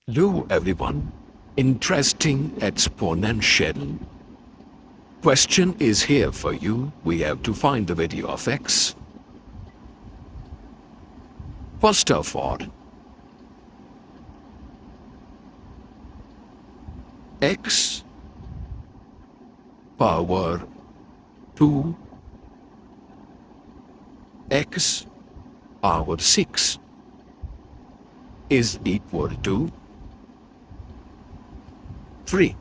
Hello everyone. Interesting exponential question is here for you. We have to find the value of x. First of all, x power 2 x power 6 is equal to 3.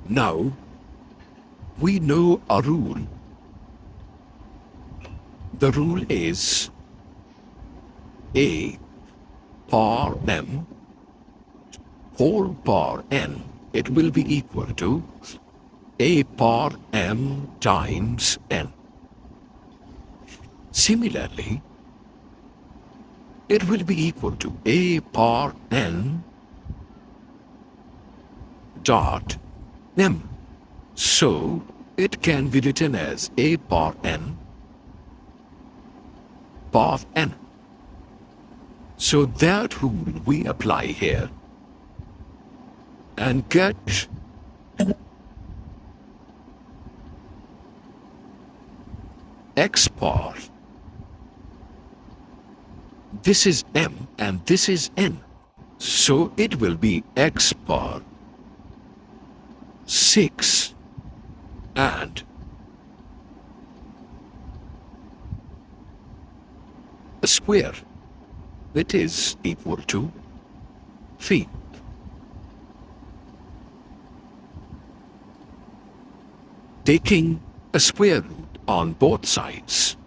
Now, we know a rule. The rule is a power m whole power n. It will be equal to a power m times n. Similarly, it will be equal to a power n dot m. So it can be written as a power n power n. So that rule we apply here and get x power. This is m and this is n. So it will be x power 6 and a square. It is equal to 3. Taking a square root on both sides,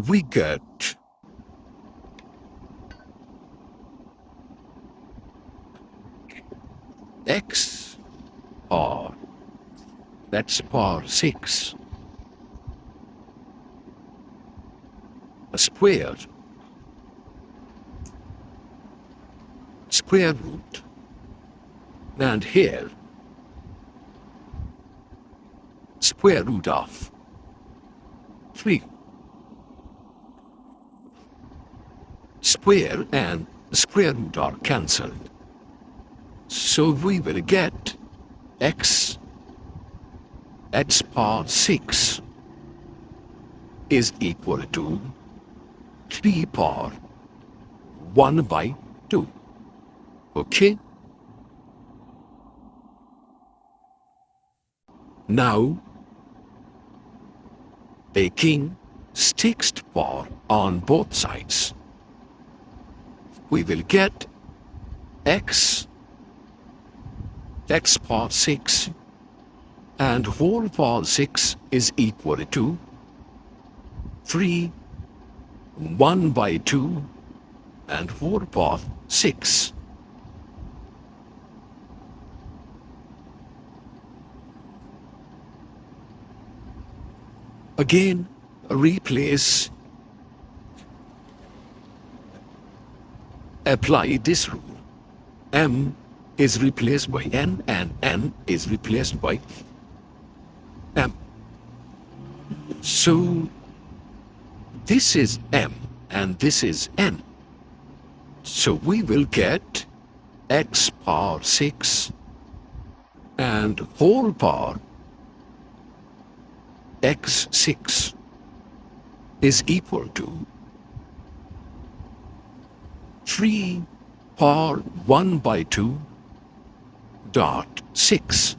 we get x power, that's power 6, a square root, and here square root of 3. Square and square root are cancelled. So we will get x power 6 is equal to 3 power 1 by 2. Okay? Now, taking sixth power on both sides, we will get x power 6 and whole power 6 is equal to 3 1 by 2 and whole power 6. Again, replace, apply this rule. M is replaced by n and n is replaced by m. So this is m and this is n. So we will get x power 6 and whole power x6 is equal to 3 power 1 by 2 dot 6.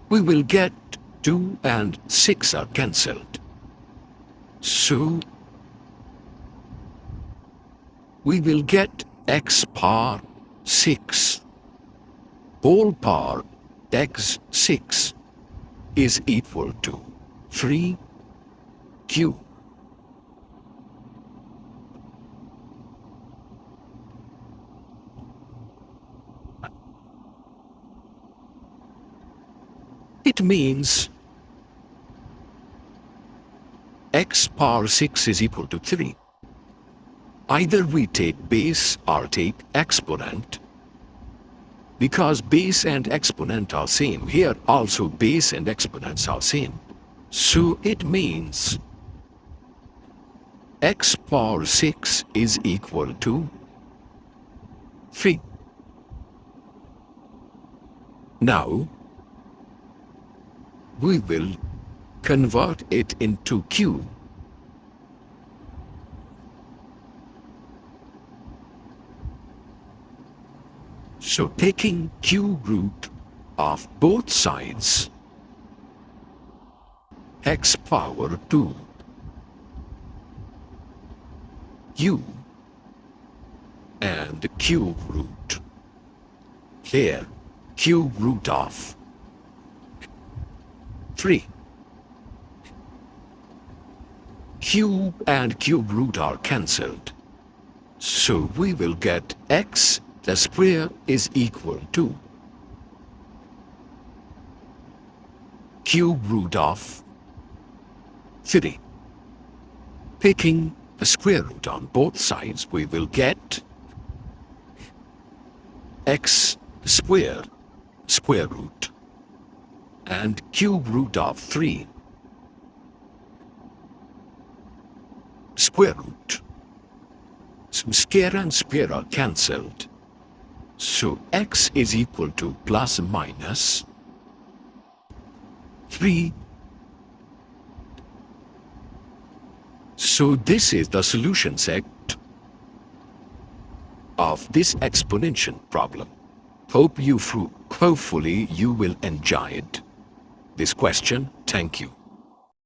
We will get 2 and 6 are cancelled. So we will get x power 6 whole power x6 is equal to 3q. It means x power 6 is equal to 3. Either we take base or take exponent. Because base and exponent are same, here also base and exponents are same. So it means x power 6 is equal to 3. Now, we will convert it into cube. So taking cube root of both sides, x power 2 u and cube root. Here, cube root of 3. Cube and cube root are cancelled. So we will get x the square is equal to cube root of 3. Taking the square root on both sides, we will get x square square root and cube root of 3 square root. So square and square are cancelled. So x is equal to plus minus 3. So this is the solution set of this exponential problem. Hopefully you will enjoy it. This question. Thank you.